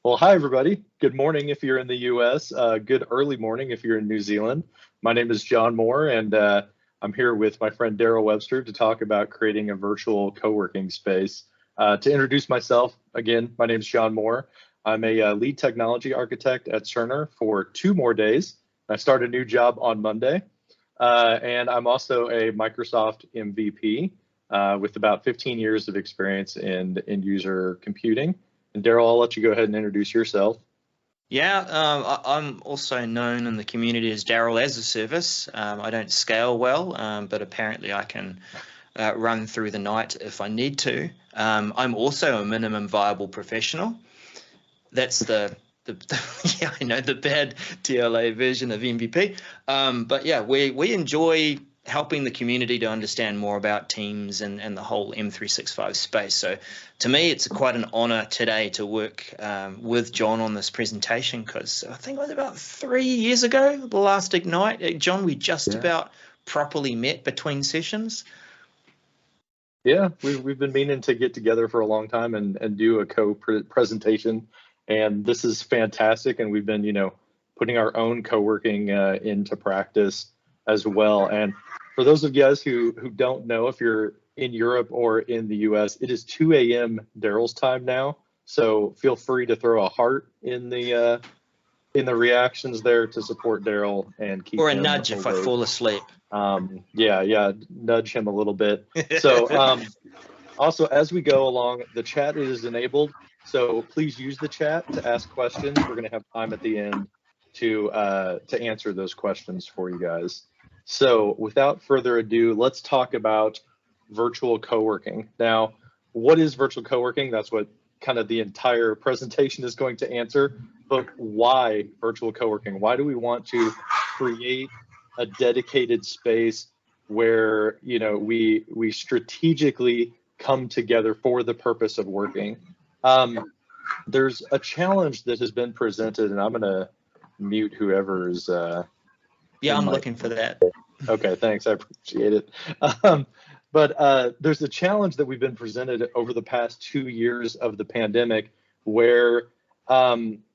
Well, hi, everybody. Good morning if you're in the US. Good early morning if you're in New Zealand. My name is John Moore, and I'm here with my friend Daryl Webster to talk about creating a virtual co-working space. To introduce myself, again, my name is John Moore. I'm a lead technology architect at Cerner for 2 more days. I start a new job on Monday, and I'm also a Microsoft MVP with about 15 years of experience in end user computing. And Daryl, I'll let you go ahead and introduce yourself. Yeah, I'm also known in the community as Daryl as a service. I don't scale well, but apparently I can run through the night if I need to. I'm also a minimum viable professional. That's yeah, I know, the bad TLA version of MVP. But yeah, we enjoy helping the community to understand more about Teams and the whole M365 space. So to me, it's quite an honor today to work with John on this presentation, because I think it was about 3 years ago, the last Ignite. John, we just about properly met between sessions. Yeah, we've been meaning to get together for a long time and do a presentation, and this is fantastic. And we've been, putting our own co-working into practice as well. And for those of you guys who don't know, if you're in Europe or in the US, it is 2 a.m. Daryl's time now. So feel free to throw a heart in the reactions there to support Daryl and keep Or a him nudge if I awake. fall asleep. Yeah, nudge him a little bit. So also, as we go along, the chat is enabled. So please use the chat to ask questions. We're going to have time at the end to answer those questions for you guys. So without further ado, let's talk about virtual co-working. Now, what is virtual co-working? That's what kind of the entire presentation is going to answer. But why virtual co-working? Why do we want to create a dedicated space where we strategically come together for the purpose of working? There's a challenge that has been presented, and I'm going to mute whoever is. Yeah, I'm looking for that. Okay, thanks. I appreciate it. But there's a challenge that we've been presented over the past 2 years of the pandemic, where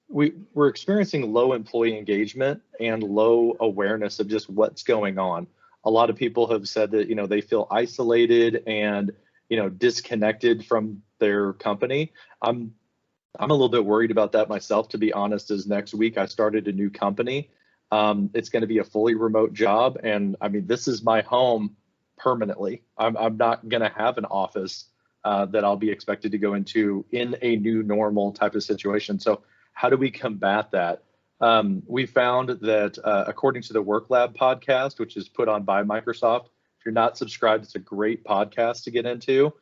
we're experiencing low employee engagement and low awareness of just what's going on. A lot of people have said that they feel isolated and disconnected from their company. I'm a little bit worried about that myself, to be honest, as next week I started a new company. It's going to be a fully remote job, and I mean, this is my home permanently. I'm not going to have an office that I'll be expected to go into in a new normal type of situation. So how do we combat that? We found that according to the Work Lab podcast, which is put on by Microsoft, if you're not subscribed, it's a great podcast to get into.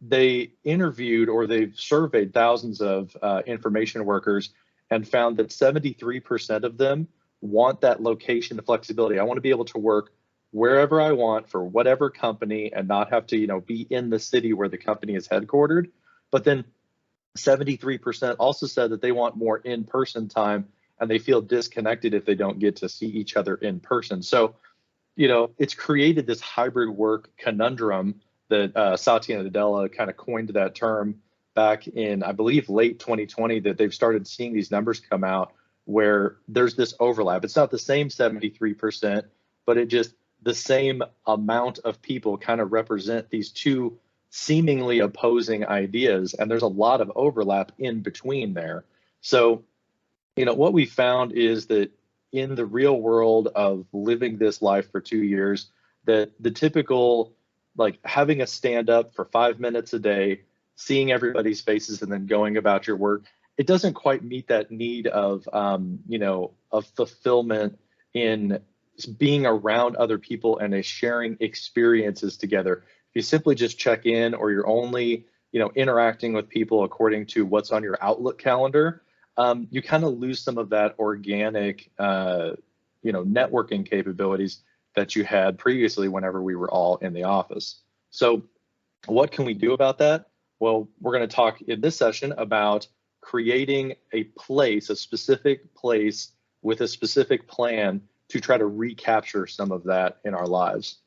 They interviewed, or they've surveyed, thousands of information workers and found that 73% of them want that location flexibility. I want to be able to work wherever I want for whatever company and not have to, be in the city where the company is headquartered. But then 73% also said that they want more in-person time, and they feel disconnected if they don't get to see each other in person. So, it's created this hybrid work conundrum that Satya Nadella kind of coined that term back in, I believe, late 2020, that they've started seeing these numbers come out where there's this overlap. It's not the same 73%, but the same amount of people kind of represent these two seemingly opposing ideas, and there's a lot of overlap in between there. So, what we found is that in the real world of living this life for 2 years, that the typical, like, having a stand up for 5 minutes a day, seeing everybody's faces and then going about your work, it doesn't quite meet that need of of fulfillment in being around other people and sharing experiences together. If you simply just check in, or you're only interacting with people according to what's on your Outlook calendar, you kind of lose some of that organic networking capabilities that you had previously whenever we were all in the office. So what can we do about that? Well, we're going to talk in this session about creating a specific place with a specific plan to try to recapture some of that in our lives.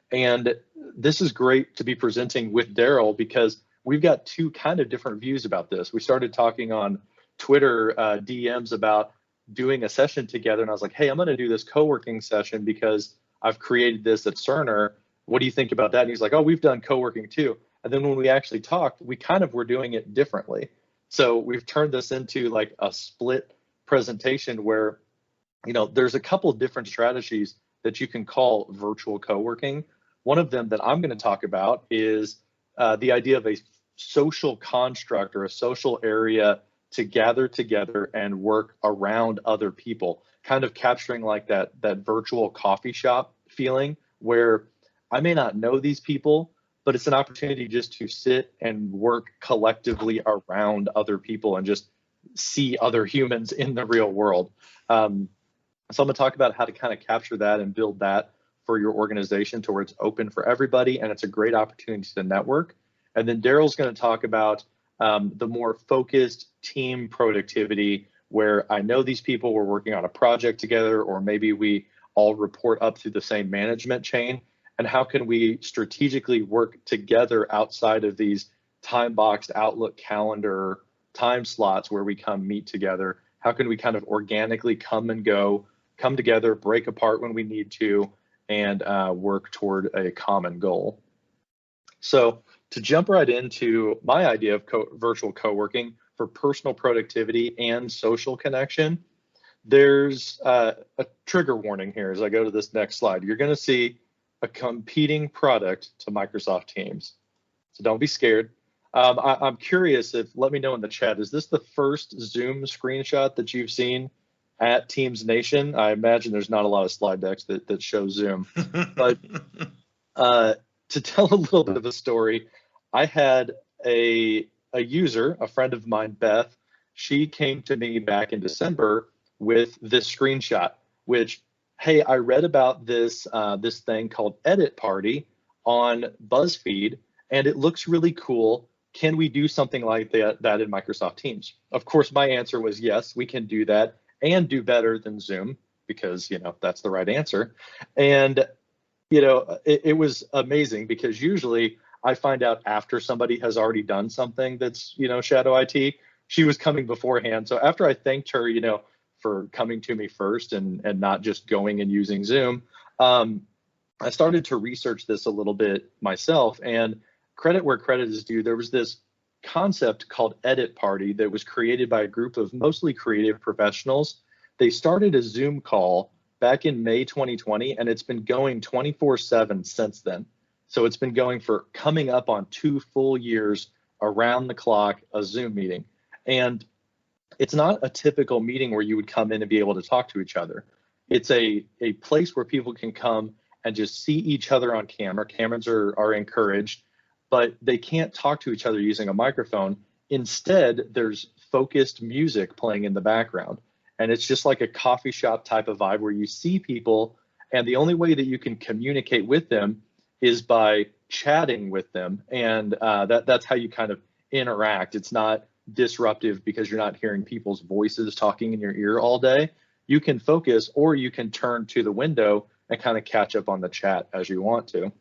And this is great to be presenting with Daryl, because we've got two kind of different views about this. We started talking on Twitter DMs about doing a session together, and I was like, hey, I'm going to do this co-working session because I've created this at Cerner. What do you think about that? And he's like, oh, we've done co-working too. And then when we actually talked, we kind of were doing it differently. So we've turned this into like a split presentation where, there's a couple of different strategies that you can call virtual co-working. One of them that I'm going to talk about is the idea of a social construct or a social area to gather together and work around other people, kind of capturing like that virtual coffee shop feeling where I may not know these people, but it's an opportunity just to sit and work collectively around other people and just see other humans in the real world. So I'm going to talk about how to kind of capture that and build that for your organization to where it's open for everybody and it's a great opportunity to network. And then Daryl's going to talk about the more focused team productivity where I know these people were working on a project together, or maybe we all report up through the same management chain. And how can we strategically work together outside of these time-boxed Outlook calendar time slots where we come meet together? How can we kind of organically come and go, come together, break apart when we need to, and work toward a common goal? So to jump right into my idea of virtual co-working for personal productivity and social connection, there's a trigger warning here as I go to this next slide. You're going to see a competing product to Microsoft Teams. So don't be scared. I'm curious let me know in the chat, is this the first Zoom screenshot that you've seen at Teams Nation? I imagine there's not a lot of slide decks that show Zoom. But to tell a little bit of a story, I had a user, a friend of mine, Beth. She came to me back in December with this screenshot, which, hey, I read about this this thing called Edit Party on BuzzFeed, and it looks really cool. Can we do something like that in Microsoft Teams? Of course, my answer was yes, we can do that and do better than Zoom because, that's the right answer. And, it was amazing because usually I find out after somebody has already done something that's, shadow IT. She was coming beforehand. So after I thanked her, for coming to me first and not just going and using Zoom, I started to research this a little bit myself, and credit where credit is due. There was this concept called Edit Party that was created by a group of mostly creative professionals. They started a Zoom call back in May 2020, and it's been going 24/7 since then. So it's been going for coming up on 2 full years around the clock, a Zoom meeting. And it's not a typical meeting where you would come in and be able to talk to each other. It's a place where people can come and just see each other on camera. Cameras are encouraged, but they can't talk to each other using a microphone. Instead, there's focused music playing in the background. And it's just like a coffee shop type of vibe where you see people, and the only way that you can communicate with them is by chatting with them. And that's how you kind of interact. It's not disruptive because you're not hearing people's voices talking in your ear all day. You can focus, or you can turn to the window and kind of catch up on the chat as you want to.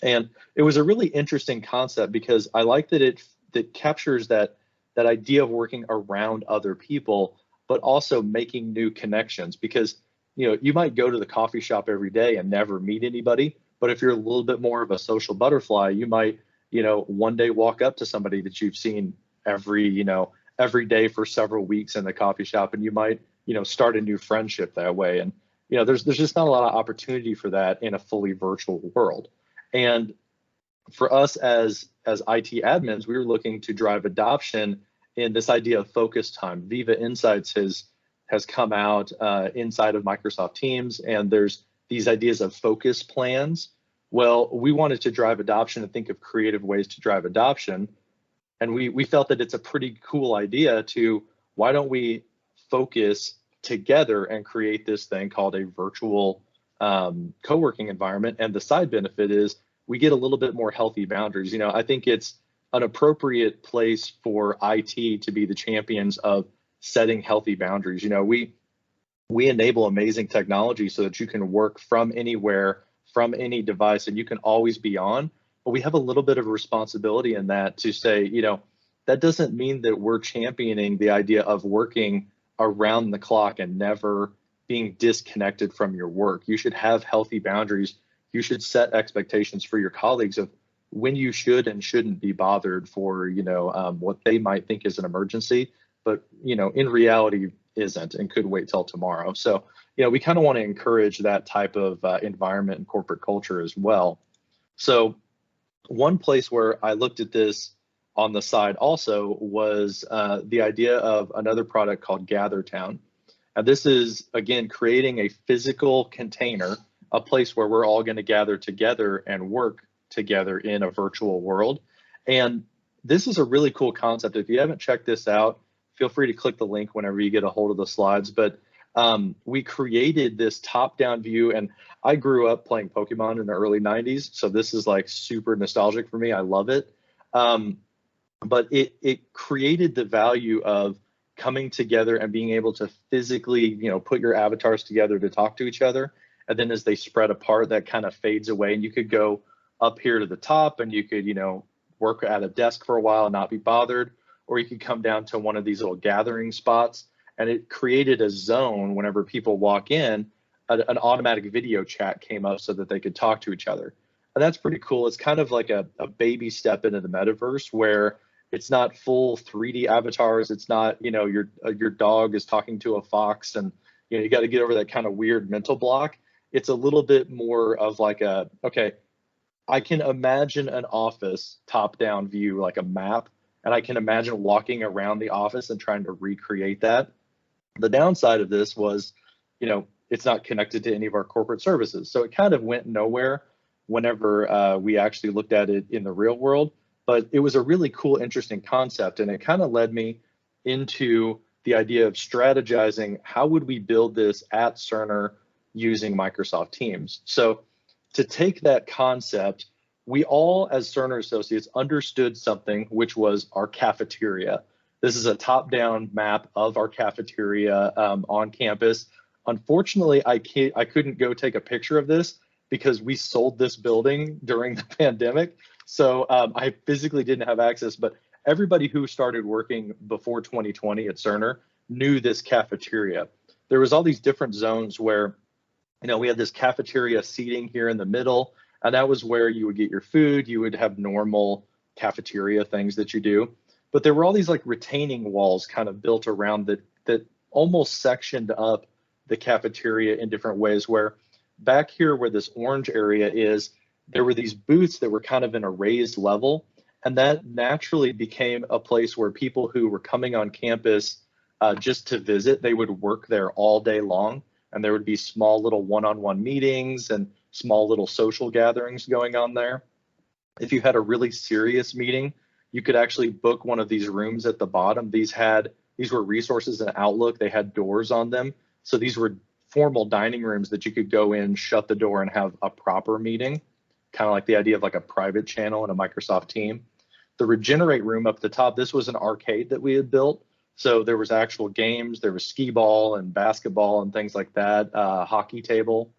And it was a really interesting concept because I like that that captures that idea of working around other people, but also making new connections. Because you might go to the coffee shop every day and never meet anybody, but if you're a little bit more of a social butterfly, you might one day walk up to somebody that you've seen every day for several weeks in the coffee shop, and you might start a new friendship that way. And there's just not a lot of opportunity for that in a fully virtual world. And for us as IT admins, we were looking to drive adoption in this idea of focus time. Viva Insights has come out inside of Microsoft Teams, and there's these ideas of focus plans. Well, we wanted to drive adoption and think of creative ways to drive adoption. And we felt that it's a pretty cool idea to, why don't we focus together and create this thing called a virtual co-working environment? And the side benefit is we get a little bit more healthy boundaries. I think it's an appropriate place for IT to be the champions of setting healthy boundaries. We enable amazing technology so that you can work from anywhere, from any device, and you can always be on. But we have a little bit of a responsibility in that to say, that doesn't mean that we're championing the idea of working around the clock and never being disconnected from your work. You should have healthy boundaries. You should set expectations for your colleagues of when you should and shouldn't be bothered for, what they might think is an emergency, but, in reality isn't and could wait till tomorrow. So, we kind of want to encourage that type of environment and corporate culture as well. So one place where I looked at this on the side also was the idea of another product called GatherTown. And this is, again, creating a physical container, a place where we're all going to gather together and work together in a virtual world. And this is a really cool concept. If you haven't checked this out, feel free to click the link whenever you get a hold of the slides. But we created this top-down view, and I grew up playing Pokemon in the early 90s, so this is like super nostalgic for me. I love it. But it created the value of coming together and being able to physically, put your avatars together to talk to each other. And then as they spread apart, that kind of fades away. And you could go up here to the top and you could, work at a desk for a while and not be bothered. Or you could come down to one of these little gathering spots. And it created a zone whenever people walk in, an automatic video chat came up so that they could talk to each other. And that's pretty cool. It's kind of like a baby step into the metaverse where it's not full 3D avatars. It's not, your dog is talking to a fox and, you got to get over that kind of weird mental block. It's a little bit more of like okay, I can imagine an office top-down view, like a map, and I can imagine walking around the office and trying to recreate that. The downside of this was, it's not connected to any of our corporate services. So it kind of went nowhere whenever we actually looked at it in the real world. But it was a really cool, interesting concept. And it kind of led me into the idea of strategizing how would we build this at Cerner using Microsoft Teams. So to take that concept, we all as Cerner associates understood something, which was our cafeteria. This is a top-down map of our cafeteria on campus. Unfortunately, I couldn't go take a picture of this because we sold this building during the pandemic. So I physically didn't have access, but everybody who started working before 2020 at Cerner knew this cafeteria. There was all these different zones where, we had this cafeteria seating here in the middle, and that was where you would get your food. You would have normal cafeteria things that you do. But there were all these like retaining walls kind of built around that almost sectioned up the cafeteria in different ways, where back here where this orange area is, there were these booths that were kind of in a raised level. And that naturally became a place where people who were coming on campus just to visit, they would work there all day long. And there would be small little one-on-one meetings and small little social gatherings going on there. If you had a really serious meeting, you could actually book one of these rooms at the bottom. These were resources in Outlook. They had doors on them. So these were formal dining rooms that you could go in, shut the door, and have a proper meeting, kind of like the idea of like a private channel in a Microsoft team. The Regenerate room up the top, this was an arcade that we had built. So there was actual games, there was skee ball and basketball and things like that, hockey table.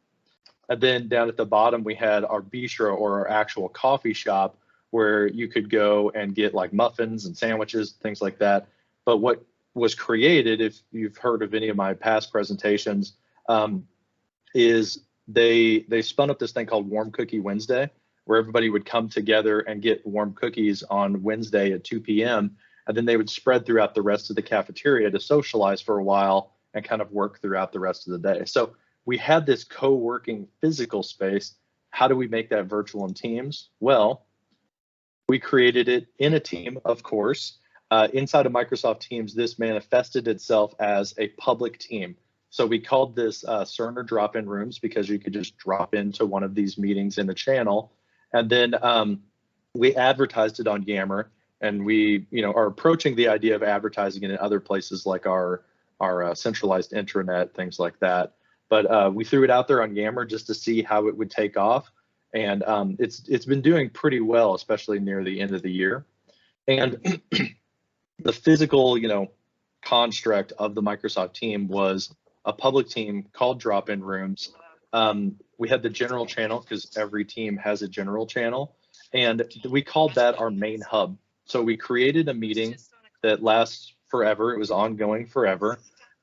And then down at the bottom, we had our bistro, or our actual coffee shop, where you could go and get like muffins and sandwiches, things like that. But what was created, if you've heard of any of my past presentations, is they spun up this thing called Warm Cookie Wednesday, where everybody would come together and get warm cookies on Wednesday at 2 p.m. And then they would spread throughout the rest of the cafeteria to socialize for a while and kind of work throughout the rest of the day. So we had this co-working physical space. How do we make that virtual in Teams? Well, we created it in a team, of course. Inside of Microsoft Teams, this manifested itself as a public team. So we called this Cerner drop-in rooms because you could just drop into one of these meetings in the channel. And then we advertised it on Yammer. And we, are approaching the idea of advertising it in other places like our centralized intranet, things like that. But we threw it out there on Yammer just to see how it would take off, and it's been doing pretty well, especially near the end of the year. And the physical, construct of the Microsoft team was a public team called Drop-In Rooms. We had the general channel because every team has a general channel, and we called that our main hub. So we created a meeting that lasts forever. It was ongoing forever.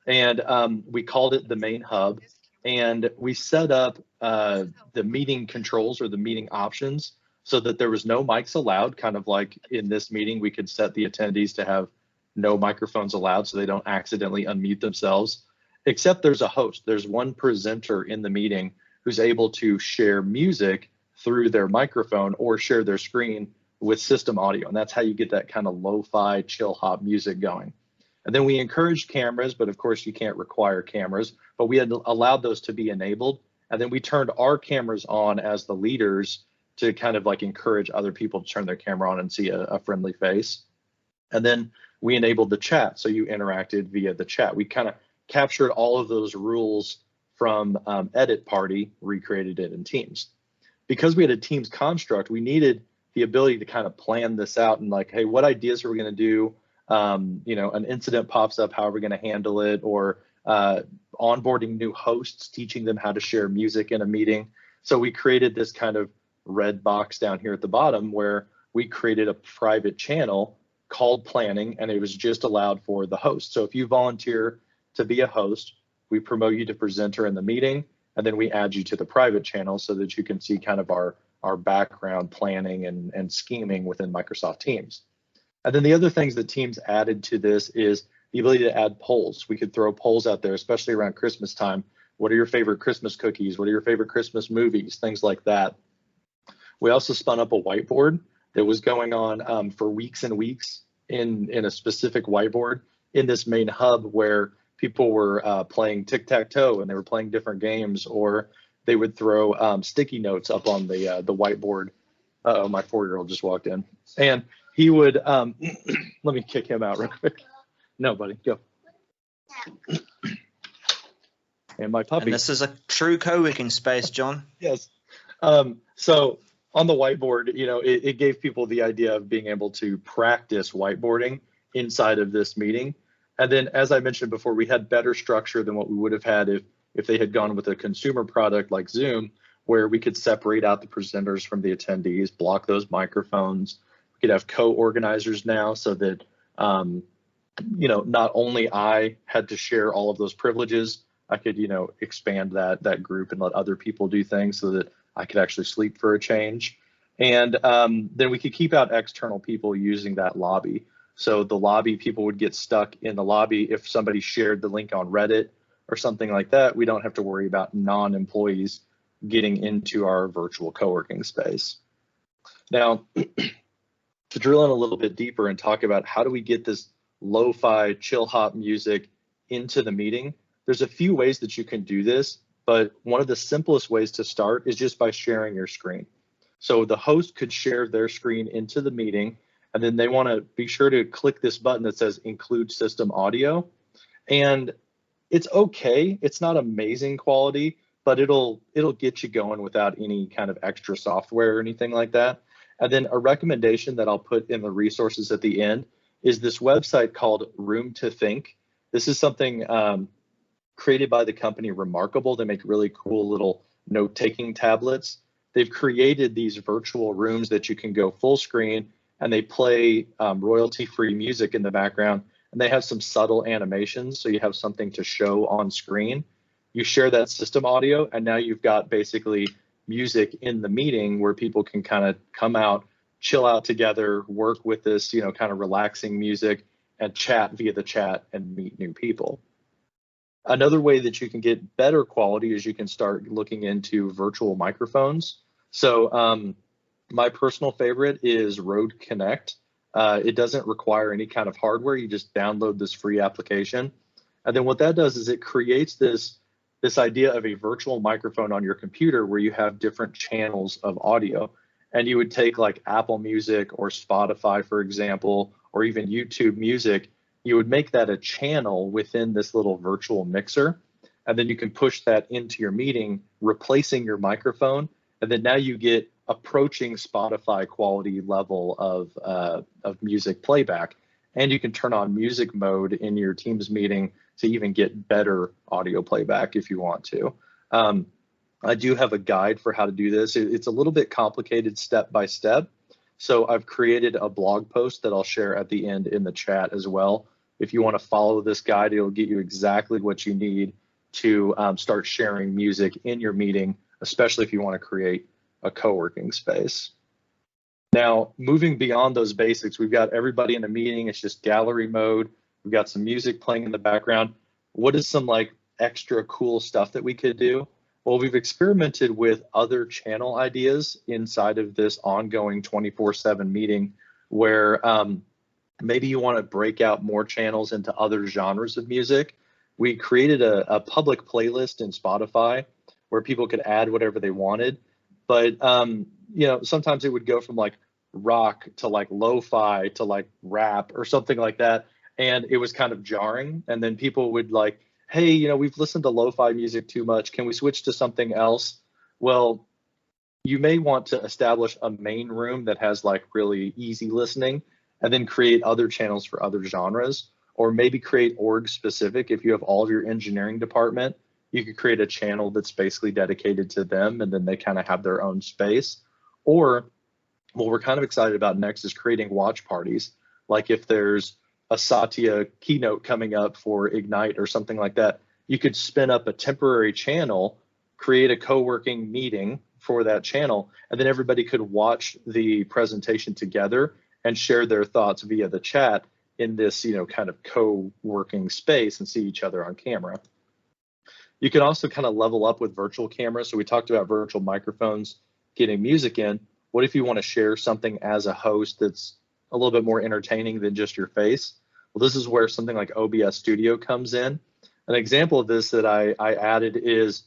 And we called it the main hub. And we set up the meeting controls or the meeting options so that there was no mics allowed, kind of like in this meeting, we could set the attendees to have no microphones allowed so they don't accidentally unmute themselves, except there's a host. There's one presenter in the meeting who's able to share music through their microphone or share their screen with system audio. And that's how you get that kind of lo-fi chill hop music going. And then we encouraged cameras, but of course you can't require cameras, but we had allowed those to be enabled. And then we turned our cameras on as the leaders to kind of like encourage other people to turn their camera on and see a friendly face. And then we enabled the chat, so you interacted via the chat. We kind of captured all of those rules from Edit Party, recreated it in Teams. Because we had a Teams construct, we needed the ability to kind of plan this out and like, hey, what ideas are we going to do? An incident pops up, how are we going to handle it? Or onboarding new hosts, teaching them how to share music in a meeting. So we created this kind of red box down here at the bottom where we created a private channel called planning, and it was just allowed for the host. So if you volunteer to be a host, we promote you to presenter in the meeting, and then we add you to the private channel so that you can see kind of our background planning and scheming within Microsoft Teams. And then the other things that Teams added to this is the ability to add polls. We could throw polls out there, especially around Christmas time. What are your favorite Christmas cookies? What are your favorite Christmas movies? Things like that. We also spun up a whiteboard that was going on for weeks and weeks in a specific whiteboard in this main hub where people were playing tic-tac-toe and they were playing different games, or they would throw sticky notes up on the whiteboard. Uh-oh, my 4-year-old just walked in. And he would, let me kick him out real quick. No, buddy, go. And my puppy. And this is a true co-working space, John. Yes. So on the whiteboard, it gave people the idea of being able to practice whiteboarding inside of this meeting. And then, as I mentioned before, we had better structure than what we would have had if they had gone with a consumer product like Zoom, where we could separate out the presenters from the attendees, block those microphones. We could have co-organizers now so that, not only I had to share all of those privileges, I could, expand that group and let other people do things so that I could actually sleep for a change. And then we could keep out external people using that lobby. So the lobby, people would get stuck in the lobby if somebody shared the link on Reddit or something like that. We don't have to worry about non-employees getting into our virtual co-working space. Now, to drill in a little bit deeper and talk about how do we get this lo-fi chill hop music into the meeting, there's a few ways that you can do this, but one of the simplest ways to start is just by sharing your screen. So the host could share their screen into the meeting, and then they want to be sure to click this button that says include system audio. And it's okay, it's not amazing quality, but it'll get you going without any kind of extra software or anything like that. And then a recommendation that I'll put in the resources at the end is this website called Room to Think. This is something created by the company Remarkable. They make really cool little note-taking tablets. They've created these virtual rooms that you can go full screen, and they play royalty-free music in the background, and they have some subtle animations, so you have something to show on screen. You share that system audio, and now you've got basically music in the meeting where people can kind of come out, chill out together, work with this, kind of relaxing music, and chat via the chat and meet new people. Another way that you can get better quality is you can start looking into virtual microphones. So my personal favorite is Rode Connect. It doesn't require any kind of hardware. You just download this free application. And then what that does is it creates this idea of a virtual microphone on your computer where you have different channels of audio. And you would take like Apple Music or Spotify, for example, or even YouTube Music. You would make that a channel within this little virtual mixer. And then you can push that into your meeting, replacing your microphone. And then now you get approaching Spotify quality level of music playback. And you can turn on music mode in your Teams meeting to even get better audio playback if you want to. I do have a guide for how to do this. It's a little bit complicated step by step, So I've created a blog post that I'll share at the end in the chat as well. If you want to follow this guide, it'll get you exactly what you need to start sharing music in your meeting, especially if you want to create a co-working space. Now, moving beyond those basics, we've got everybody in a meeting. It's just gallery mode. We've got some music playing in the background. What is some like extra cool stuff that we could do? Well, we've experimented with other channel ideas inside of this ongoing 24/7 meeting where maybe you want to break out more channels into other genres of music. We created a public playlist in Spotify where people could add whatever they wanted. But sometimes it would go from like rock to like lo-fi to like rap or something like that. And it was kind of jarring. And then people would like, hey, we've listened to lo-fi music too much. Can we switch to something else? Well, you may want to establish a main room that has like really easy listening and then create other channels for other genres, or maybe create org specific. If you have all of your engineering department, you could create a channel that's basically dedicated to them and then they kind of have their own space. Or what we're kind of excited about next is creating watch parties. Like if there's a Satya keynote coming up for Ignite or something like that, you could spin up a temporary channel, create a co-working meeting for that channel, and then everybody could watch the presentation together and share their thoughts via the chat in this, kind of co-working space and see each other on camera. You can also kind of level up with virtual cameras. So we talked about virtual microphones, getting music in. What if you want to share something as a host that's a little bit more entertaining than just your face? Well, this is where something like OBS Studio comes in. An example of this that I added is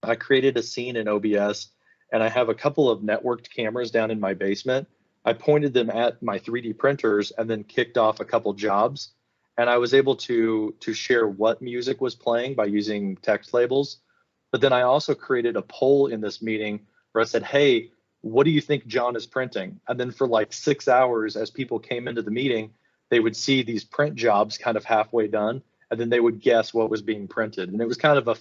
I created a scene in OBS and I have a couple of networked cameras down in my basement. I pointed them at my 3D printers and then kicked off a couple jobs. And I was able to share what music was playing by using text labels. But then I also created a poll in this meeting where I said, hey, what do you think John is printing? And then for like 6 hours, as people came into the meeting, they would see these print jobs kind of halfway done, and then they would guess what was being printed. And it was kind of a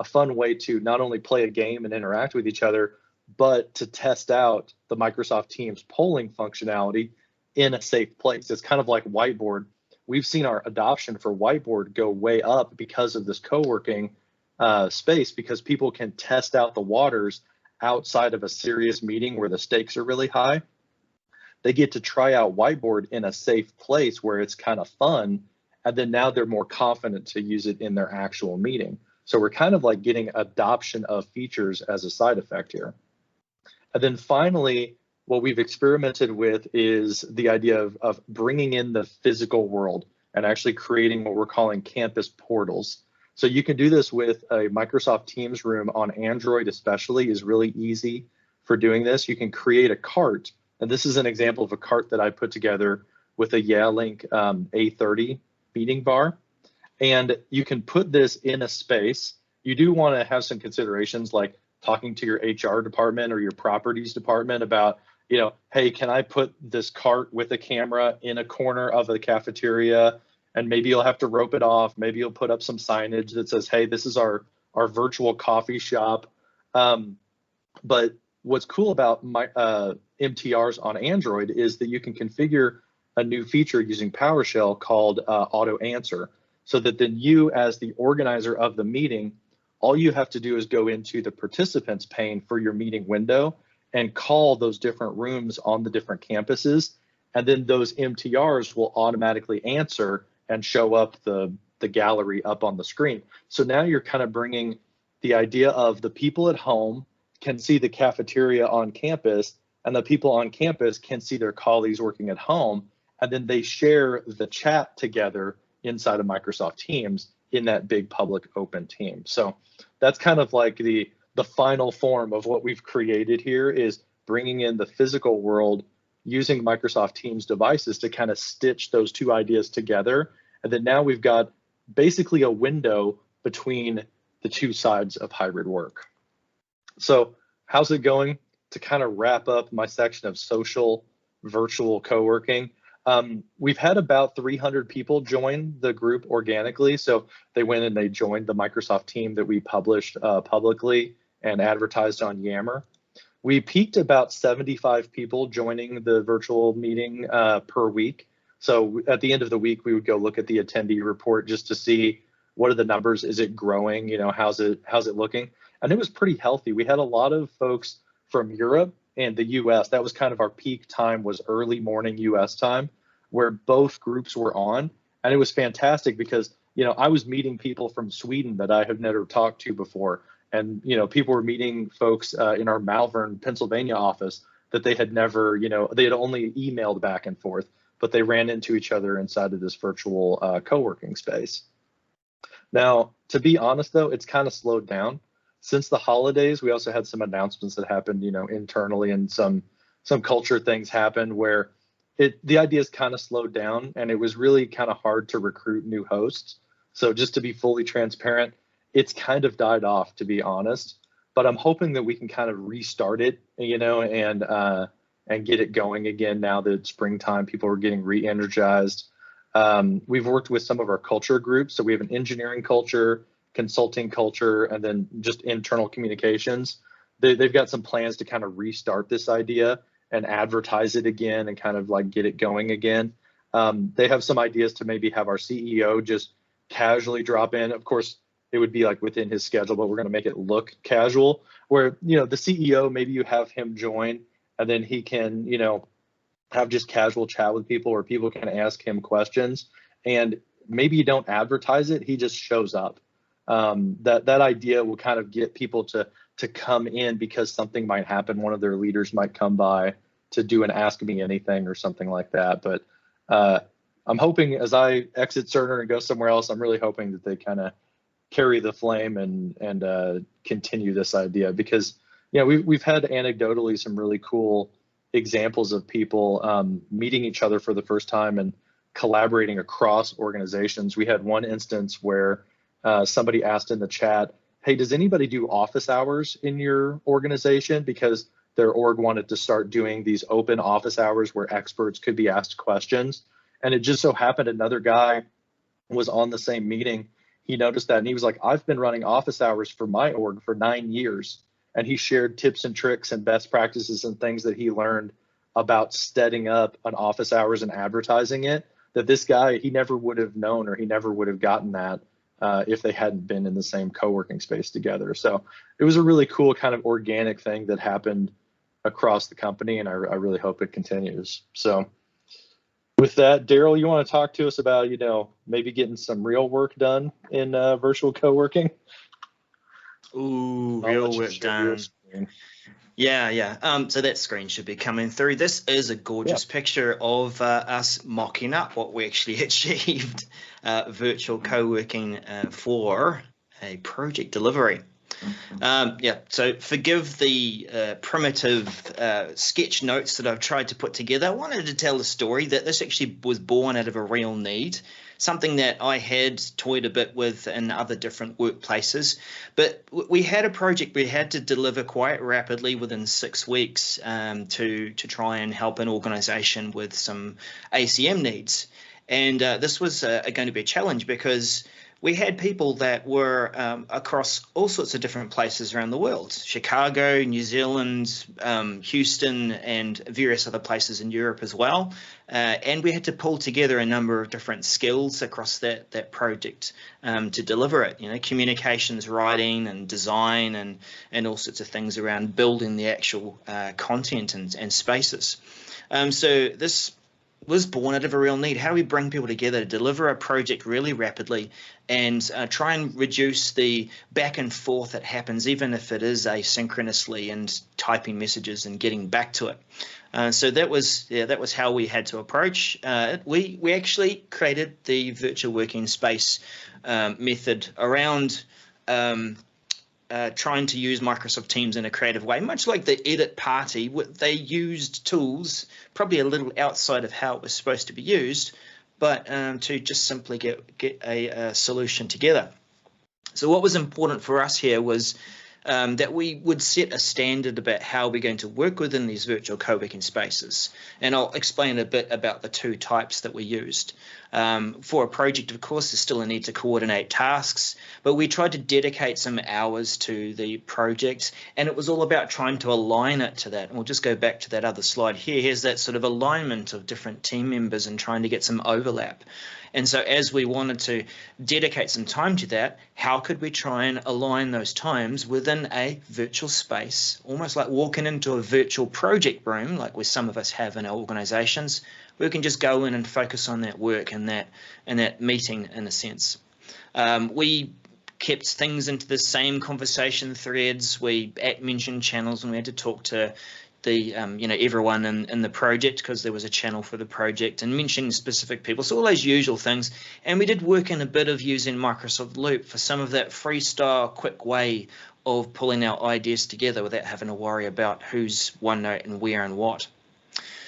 fun way to not only play a game and interact with each other, but to test out the Microsoft Teams polling functionality in a safe place. It's kind of like Whiteboard. We've seen our adoption for Whiteboard go way up because of this co-working space, because people can test out the waters outside of a serious meeting where the stakes are really high. They get to try out Whiteboard in a safe place where it's kind of fun, and then now they're more confident to use it in their actual meeting. So we're kind of like getting adoption of features as a side effect here. And then finally, what we've experimented with is the idea of bringing in the physical world and actually creating what we're calling campus portals. So you can do this with a Microsoft Teams room on Android especially is really easy for doing this. You can create a cart, and this is an example of a cart that I put together with a Yealink A30 meeting bar. And you can put this in a space. You do want to have some considerations like talking to your HR department or your properties department about, hey, can I put this cart with a camera in a corner of the cafeteria? And maybe you'll have to rope it off. Maybe you'll put up some signage that says, hey, this is our virtual coffee shop. But what's cool about my MTRs on Android is that you can configure a new feature using PowerShell called auto answer, so that then you, as the organizer of the meeting, all you have to do is go into the participants pane for your meeting window and call those different rooms on the different campuses. And then those MTRs will automatically answer and show up the gallery up on the screen. So now you're kind of bringing the idea of the people at home can see the cafeteria on campus, and the people on campus can see their colleagues working at home. And then they share the chat together inside of Microsoft Teams in that big public open team. So that's kind of like the final form of what we've created here, is bringing in the physical world using Microsoft Teams devices to kind of stitch those two ideas together. And then now we've got basically a window between the two sides of hybrid work. So how's it going? To kind of wrap up my section of social virtual co-working, we've had about 300 people join the group organically. So they went and they joined the Microsoft team that we published publicly and advertised on Yammer. we peaked about 75 people joining the virtual meeting per week. So at the end of the week, we would go look at the attendee report just to see what are the numbers. Is it growing? You know, how's it looking? And it was pretty healthy. We had a lot of folks from Europe and the US. That was kind of our peak time, was early morning US time, where both groups were on. And it was fantastic because, you know, I was meeting people from Sweden that I have never talked to before. And, you know, people were meeting folks in our Malvern, Pennsylvania office that they had never, you know, they had only emailed back and forth, but they ran into each other inside of this virtual co-working space. Now, to be honest, though, it's kind of slowed down. Since the holidays, we also had some announcements that happened, you know, internally, and some culture things happened where the ideas kind of slowed down, and it was really kind of hard to recruit new hosts. So just to be fully transparent, it's kind of died off, to be honest. But I'm hoping that we can kind of restart it, you know, and get it going again now that it's springtime. People are getting re-energized. We've worked with some of our culture groups. So we have an engineering culture, consulting culture, and then just internal communications. They've got some plans to kind of restart this idea and advertise it again and kind of like get it going again. They have some ideas to maybe have our CEO just casually drop in. Of course, it would be like within his schedule, but we're going to make it look casual, where, you know, the CEO, maybe you have him join and then he can, you know, have just casual chat with people, or people can ask him questions, and maybe you don't advertise it, he just shows up. That idea will kind of get people to come in because something might happen. One of their leaders might come by to do an ask me anything or something like that. But I'm hoping as I exit Cerner and go somewhere else, I'm really hoping that they kind of carry the flame and continue this idea, because, you know, we've had anecdotally some really cool examples of people meeting each other for the first time and collaborating across organizations. We had one instance where somebody asked in the chat, hey, does anybody do office hours in your organization? Because their org wanted to start doing these open office hours where experts could be asked questions. And it just so happened another guy was on the same meeting. He noticed that and he was like, I've been running office hours for my org for 9 years. And he shared tips and tricks and best practices and things that he learned about setting up an office hours and advertising it, that this guy, he never would have known, or he never would have gotten that if they hadn't been in the same co-working space together. So it was a really cool kind of organic thing that happened across the company, and I really hope it continues. So with that, Daryl, you want to talk to us about, you know, maybe getting some real work done in virtual co-working? Ooh, real work done. Yeah. So that screen should be coming through. This is a gorgeous picture of us mocking up what we actually achieved virtual co-working for a project delivery. So forgive the primitive sketch notes that I've tried to put together. I wanted to tell the story that this actually was born out of a real need, something that I had toyed a bit with in other different workplaces. But we had a project we had to deliver quite rapidly within 6 weeks to try and help an organization with some ACM needs. And this was going to be a challenge because we had people that were across all sorts of different places around the world: Chicago, New Zealand, Houston, and various other places in Europe as well. And we had to pull together a number of different skills across that project to deliver it. You know, communications, writing, and design, and all sorts of things around building the actual content and spaces. So this was born out of a real need. How do we bring people together to deliver a project really rapidly and try and reduce the back and forth that happens, even if it is asynchronously, and typing messages and getting back to it? So that was how we had to approach. We actually created the virtual working space method around trying to use Microsoft Teams in a creative way, much like the edit party. They used tools probably a little outside of how it was supposed to be used, but to just simply get a solution together. So what was important for us here was that we would set a standard about how we're going to work within these virtual co-working spaces. And I'll explain a bit about the two types that we used. For a project, of course, there's still a need to coordinate tasks, but we tried to dedicate some hours to the project, and it was all about trying to align it to that. And we'll just go back to that other slide here. Here's that sort of alignment of different team members and trying to get some overlap. And so as we wanted to dedicate some time to that, how could we try and align those times within a virtual space, almost like walking into a virtual project room, like we some of us have in our organizations, we can just go in and focus on that work and that meeting in a sense. We kept things into the same conversation threads. We mentioned channels when we had to talk to the everyone in the project, because there was a channel for the project, and mentioning specific people, so all those usual things. And we did work in a bit of using Microsoft Loop for some of that freestyle quick way of pulling our ideas together without having to worry about who's OneNote and where and what.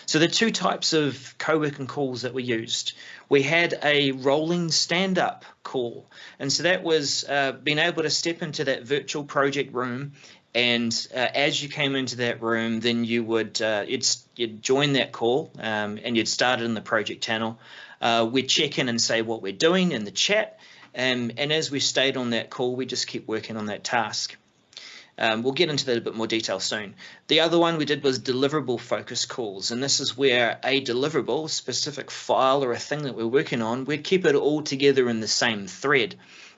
So the two types of co-working calls that we used, we had a rolling stand-up call, and so that was being able to step into that virtual project room, and as you came into that room, then you would you'd join that call, and you'd start it in the project channel. We'd check in and say what we're doing in the chat, and as we stayed on that call, we just keep working on that task. We'll get into that in a bit more detail soon. The other one we did was deliverable focus calls, and this is where a deliverable, specific file or a thing that we're working on, we'd keep it all together in the same thread.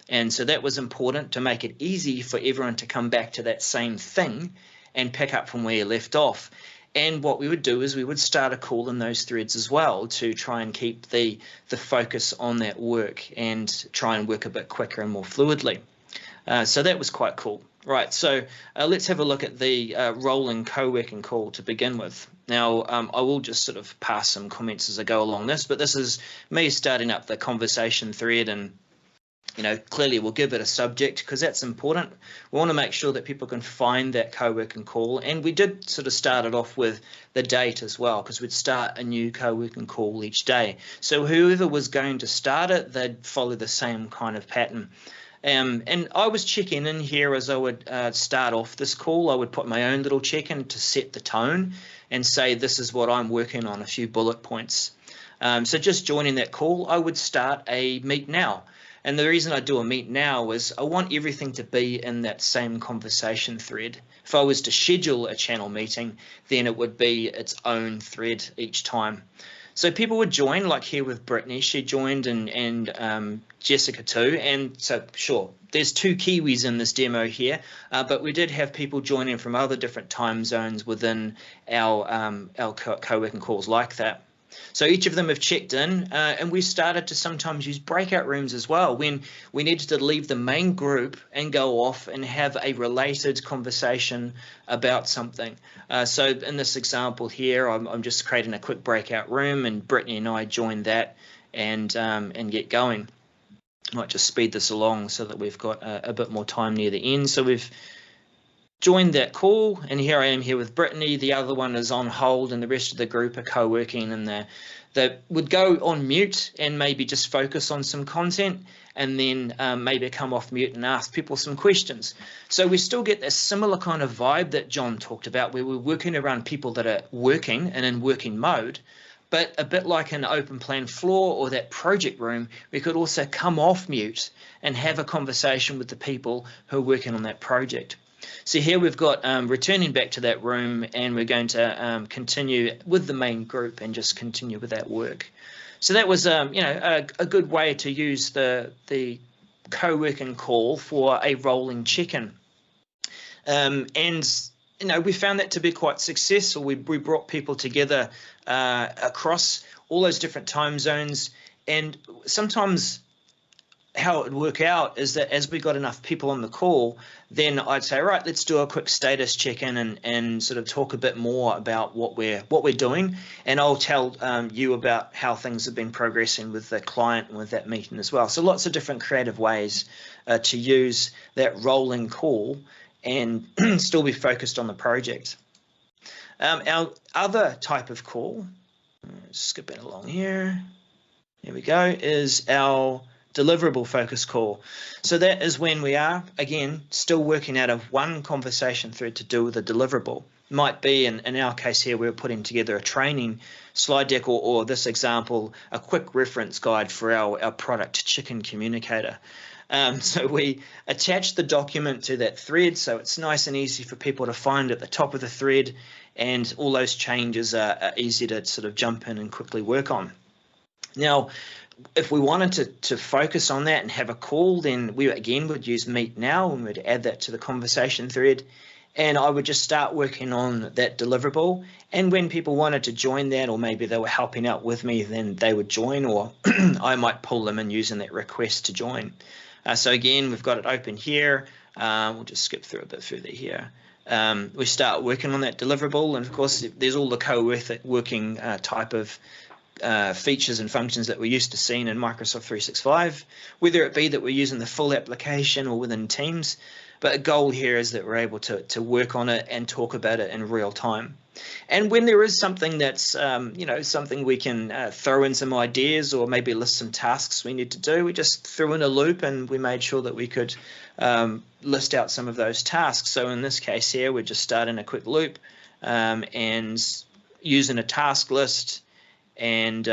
And so that was important to make it easy for everyone to come back to that same thing and pick up from where you left off. And what we would do is we would start a call in those threads as well to try and keep the focus on that work and try and work a bit quicker and more fluidly. So that was quite cool. Right, so let's have a look at the rolling co-working call to begin with. Now, I will just sort of pass some comments as I go along this, but this is me starting up the conversation thread, and clearly we'll give it a subject because that's important. We want to make sure that people can find that co-working call, and we did sort of start it off with the date as well, because we'd start a new co-working call each day. So whoever was going to start it, they'd follow the same kind of pattern. And I was checking in here as I would start off this call. I would put my own little check-in to set the tone and say, this is what I'm working on, a few bullet points. So just joining that call, I would start a meet now. And the reason I do a meet now is I want everything to be in that same conversation thread. If I was to schedule a channel meeting, then it would be its own thread each time. So people would join, like here with Brittany, she joined, and Jessica too. And so, sure, there's two Kiwis in this demo here, but we did have people joining from other different time zones within our co-working calls like that. So each of them have checked in, and we started to sometimes use breakout rooms as well when we needed to leave the main group and go off and have a related conversation about something. So in this example here, I'm just creating a quick breakout room, and Brittany and I joined that and get going. I might just speed this along so that we've got a bit more time near the end. So we've joined that call, and here I am here with Brittany. The other one is on hold, and the rest of the group are co-working, and they would go on mute and maybe just focus on some content, and then maybe come off mute and ask people some questions. So we still get this similar kind of vibe that John talked about, where we're working around people that are working and in working mode, but a bit like an open plan floor or that project room, we could also come off mute and have a conversation with the people who are working on that project. So here we've got returning back to that room, and we're going to continue with the main group and just continue with that work. So that was a good way to use the co-working call for a rolling check-in. And we found that to be quite successful. We brought people together across all those different time zones, and sometimes how it would work out is that as we got enough people on the call, then I'd say, right, let's do a quick status check-in and sort of talk a bit more about what we're doing, and I'll tell you about how things have been progressing with the client and with that meeting as well. So lots of different creative ways to use that rolling call and still be focused on the project. Our other type of call, skipping along here, there we go, is our deliverable focus call. So that is when we are, again, still working out of one conversation thread to do with a deliverable. might be, in our case here, we're putting together a training slide deck, or this example, a quick reference guide for our product Chicken Communicator. So we attach the document to that thread, so it's nice and easy for people to find at the top of the thread, and all those changes are easy to sort of jump in and quickly work on. Now, if we wanted to focus on that and have a call, then we again would use Meet Now, and we'd add that to the conversation thread. And I would just start working on that deliverable. And when people wanted to join that, or maybe they were helping out with me, then they would join, or I might pull them in using that request to join. So again, we've got it open here. We'll just skip through a bit further here. We start working on that deliverable. And of course, there's all the co-working type of features and functions that we're used to seeing in Microsoft 365, whether it be that we're using the full application or within Teams. But a goal here is that we're able to work on it and talk about it in real time. And when there is something that's, something we can throw in some ideas, or maybe list some tasks we need to do, we just threw in a loop, and we made sure that we could list out some of those tasks. So in this case here, we're just starting a quick loop and using a task list. And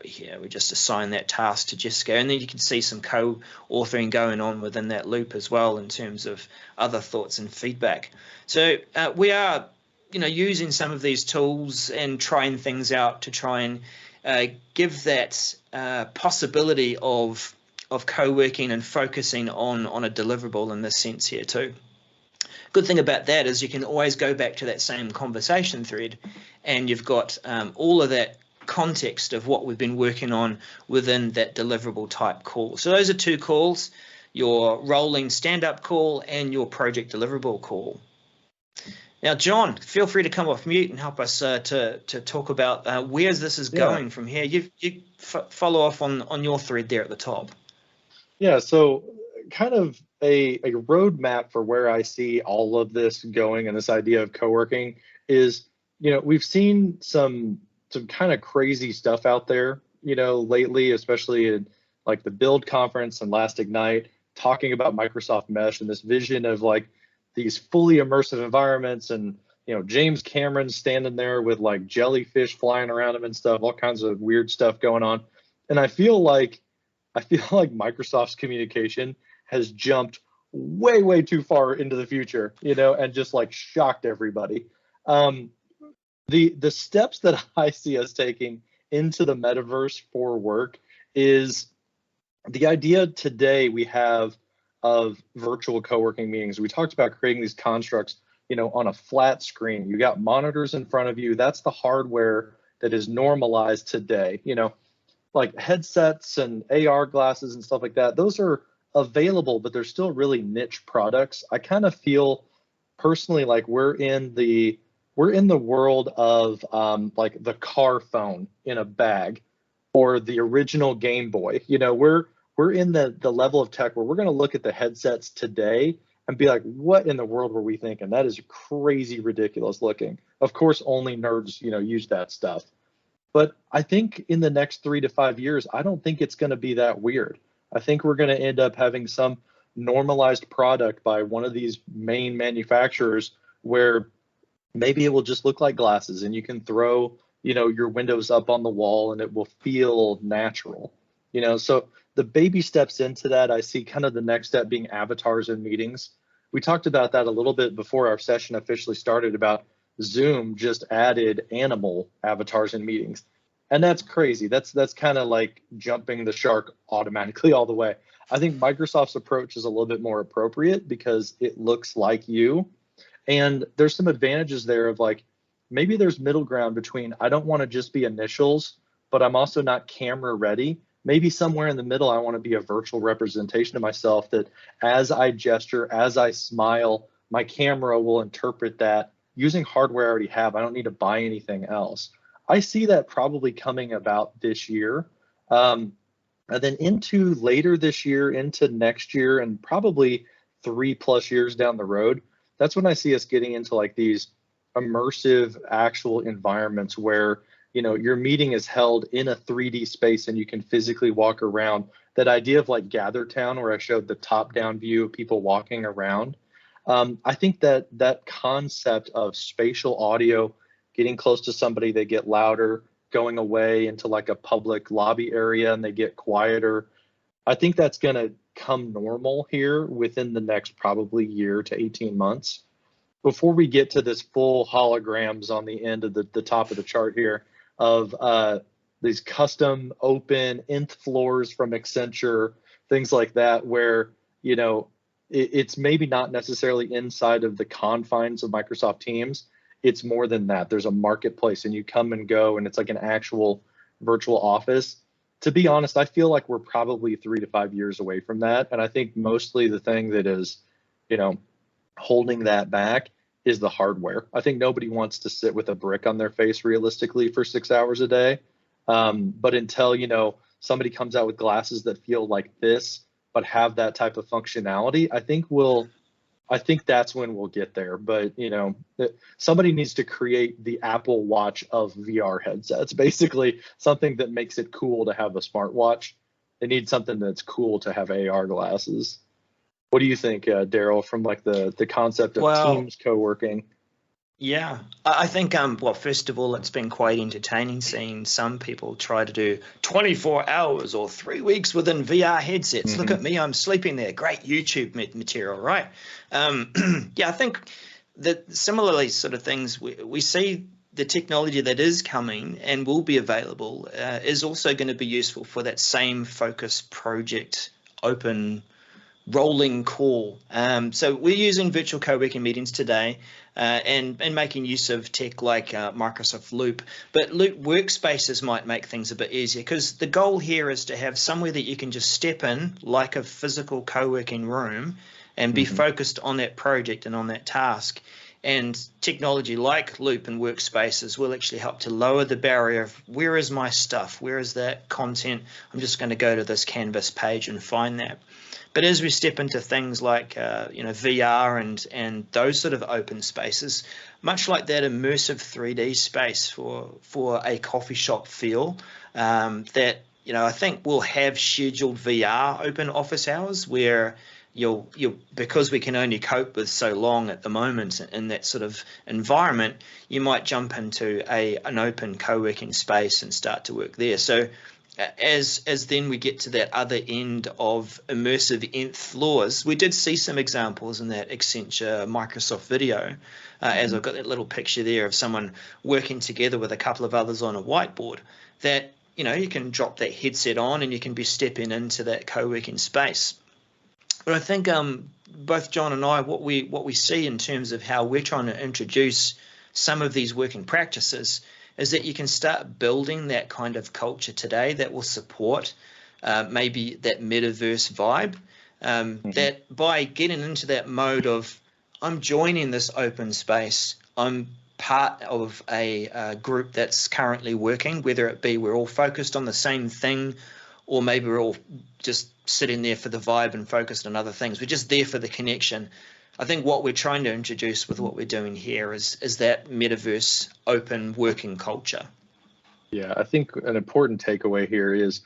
here we just assign that task to Jessica, and then you can see some co-authoring going on within that loop as well in terms of other thoughts and feedback. So we are, using some of these tools and trying things out to try and give that possibility of co-working and focusing on a deliverable in this sense here too. Good thing about that is you can always go back to that same conversation thread, and you've got all of that context of what we've been working on within that deliverable type call. So those are two calls: your rolling stand-up call and your project deliverable call. Now, John, feel free to come off mute and help us to talk about where this is going from here. You follow off on your thread there at the top. Yeah, so kind of a roadmap for where I see all of this going, and this idea of co-working is, we've seen some kind of crazy stuff out there, lately, especially in like the Build conference and last Ignite, talking about Microsoft Mesh and this vision of like these fully immersive environments, and James Cameron standing there with like jellyfish flying around him and stuff, all kinds of weird stuff going on. And I feel like Microsoft's communication has jumped way too far into the future, and just like shocked everybody. The steps that I see us taking into the metaverse for work is the idea today we have of virtual co-working meetings. We talked about creating these constructs, on a flat screen. You got monitors in front of you. That's the hardware that is normalized today. Like headsets and AR glasses and stuff like that. Those are available, but they're still really niche products. I kind of feel personally like we're in the world of like the car phone in a bag, or the original Game Boy. We're in the level of tech where we're going to look at the headsets today and be like, what in the world were we thinking? That is crazy ridiculous looking. Of course, only nerds, use that stuff. But I think in the next 3 to 5 years, I don't think it's going to be that weird. I think we're going to end up having some normalized product by one of these main manufacturers where maybe it will just look like glasses, and you can throw, your windows up on the wall and it will feel natural. So the baby steps into that, I see kind of the next step being avatars in meetings. We talked about that a little bit before our session officially started, about Zoom just added animal avatars in meetings. And that's crazy. That's kind of like jumping the shark automatically all the way. I think Microsoft's approach is a little bit more appropriate because it looks like you. And there's some advantages there of like, maybe there's middle ground between, I don't want to just be initials, but I'm also not camera ready. Maybe somewhere in the middle, I want to be a virtual representation of myself that as I gesture, as I smile, my camera will interpret that using hardware I already have. I don't need to buy anything else. I see that probably coming about this year. And then into later this year, into next year, and probably 3+ years down the road, that's when I see us getting into like these immersive actual environments where, your meeting is held in a 3D space and you can physically walk around. That idea of like Gather Town, where I showed the top-down view of people walking around. I think that that concept of spatial audio, getting close to somebody, they get louder, going away into like a public lobby area and they get quieter. I think that's going to come normal here within the next probably year to 18 months before we get to this full holograms on the end of the top of the chart here of these custom open nth floors from Accenture, things like that, where, you know, it's maybe not necessarily inside of the confines of Microsoft Teams. It's more than that. There's a marketplace and you come and go and it's like an actual virtual office. To be honest, I feel like we're probably 3 to 5 years away from that. And I think mostly the thing that is, you know, holding that back is the hardware. I think nobody wants to sit with a brick on their face realistically for 6 hours a day. But until, you know, somebody comes out with glasses that feel like this, but have that type of functionality, I think that's when we'll get there. But, you know, somebody needs to create the Apple Watch of VR headsets, basically something that makes it cool to have a smartwatch. They need something that's cool to have AR glasses. What do you think, Daryl, from like the concept of Teams co-working? Yeah, I think, well, first of all, it's been quite entertaining seeing some people try to do 24 hours or 3 weeks within VR headsets. Look at me, I'm sleeping there. Great YouTube material, right? Yeah, I think that similarly sort of things, we see the technology that is coming and will be available is also going to be useful for that same focus project, open rolling call. So we're using virtual co-working meetings today and making use of tech like Microsoft Loop. But Loop workspaces might make things a bit easier because the goal here is to have somewhere that you can just step in like a physical co-working room and be focused on that project and on that task. And technology like Loop and workspaces will actually help to lower the barrier of where is my stuff? Where is that content? I'm just going to go to this Canvas page and find that. But as we step into things like you know, VR and those sort of open spaces, much like that immersive 3D space for a coffee shop feel, that, you know, I think we'll have scheduled VR open office hours where you'll because we can only cope with so long at the moment in that sort of environment, you might jump into an open co-working space and start to work there. So as then we get to that other end of immersive nth floors, we did see some examples in that Accenture Microsoft video, as I've got that little picture there of someone working together with a couple of others on a whiteboard, that, you know, you can drop that headset on and you can be stepping into that co-working space. But I think both John and I, what we see in terms of how we're trying to introduce some of these working practices is that you can start building that kind of culture today that will support maybe that metaverse vibe, that by getting into that mode of I'm joining this open space, I'm part of a group that's currently working, whether it be we're all focused on the same thing or maybe we're all just sitting there for the vibe and focused on other things. We're just there for the connection. I think what we're trying to introduce with what we're doing here is that metaverse open working culture. Yeah, I think an important takeaway here is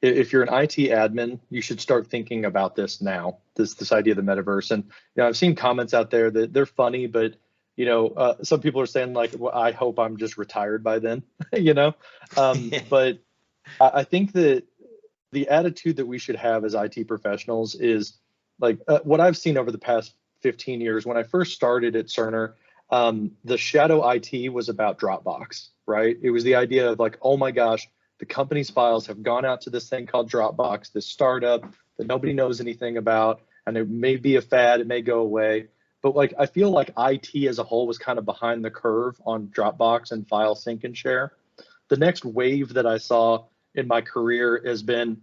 if you're an IT admin, you should start thinking about this now, this idea of the metaverse. And, you know, I've seen comments out there that they're funny, but, you know, some people are saying like, well, I hope I'm just retired by then, you know, but I think that the attitude that we should have as IT professionals is like what I've seen over the past 15 years. When I first started at Cerner, the shadow IT was about Dropbox, right? It was the idea of like, oh my gosh, the company's files have gone out to this thing called Dropbox, this startup that nobody knows anything about, and it may be a fad, it may go away. But like, I feel like IT as a whole was kind of behind the curve on Dropbox and file sync and share. The next wave that I saw in my career has been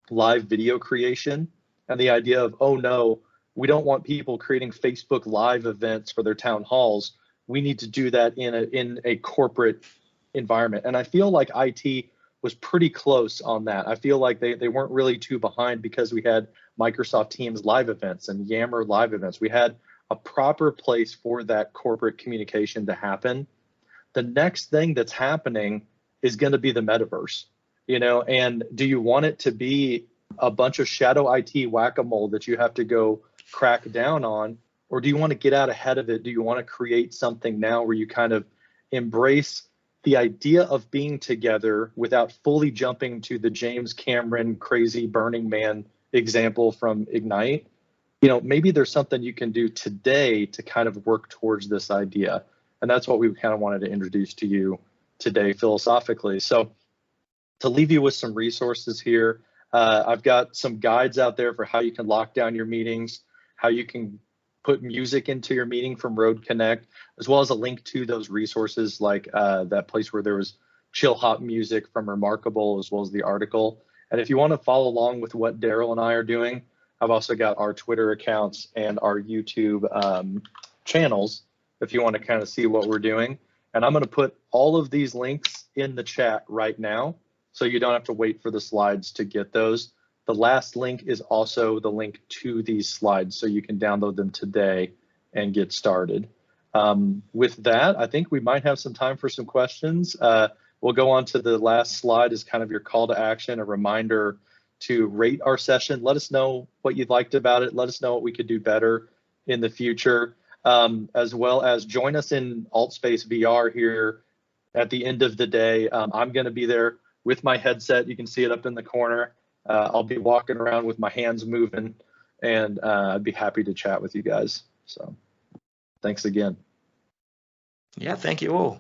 live video creation and the idea of, oh no, we don't want people creating Facebook Live events for their town halls. We need to do that in a corporate environment. And I feel like IT was pretty close on that. I feel like they weren't really too behind because we had Microsoft Teams live events and Yammer live events. We had a proper place for that corporate communication to happen. The next thing that's happening is going to be the metaverse, you know, and do you want it to be a bunch of shadow IT whack-a-mole that you have to go crack down on? Or do you want to get out ahead of it? Do you want to create something now where you kind of embrace the idea of being together without fully jumping to the James Cameron crazy Burning Man example from Ignite? You know, maybe there's something you can do today to kind of work towards this idea. And that's what we kind of wanted to introduce to you today philosophically. So to leave you with some resources here, I've got some guides out there for how you can lock down your meetings, how you can put music into your meeting from Road Connect, as well as a link to those resources like that place where there was chill hop music from Remarkable, as well as the article. And if you want to follow along with what Daryl and I are doing, I've also got our Twitter accounts and our YouTube channels if you want to kind of see what we're doing. And I'm going to put all of these links in the chat right now, so you don't have to wait for the slides to get those. The last link is also the link to these slides, so you can download them today and get started. With that, I think we might have some time for some questions. We'll go on to the last slide as kind of your call to action, a reminder to rate our session. Let us know what you liked about it. Let us know what we could do better in the future, as well as join us in AltSpace VR here at the end of the day. I'm going to be there with my headset. You can see it up in the corner. I'll be walking around with my hands moving, and I'd be happy to chat with you guys. So thanks again. Yeah, thank you all.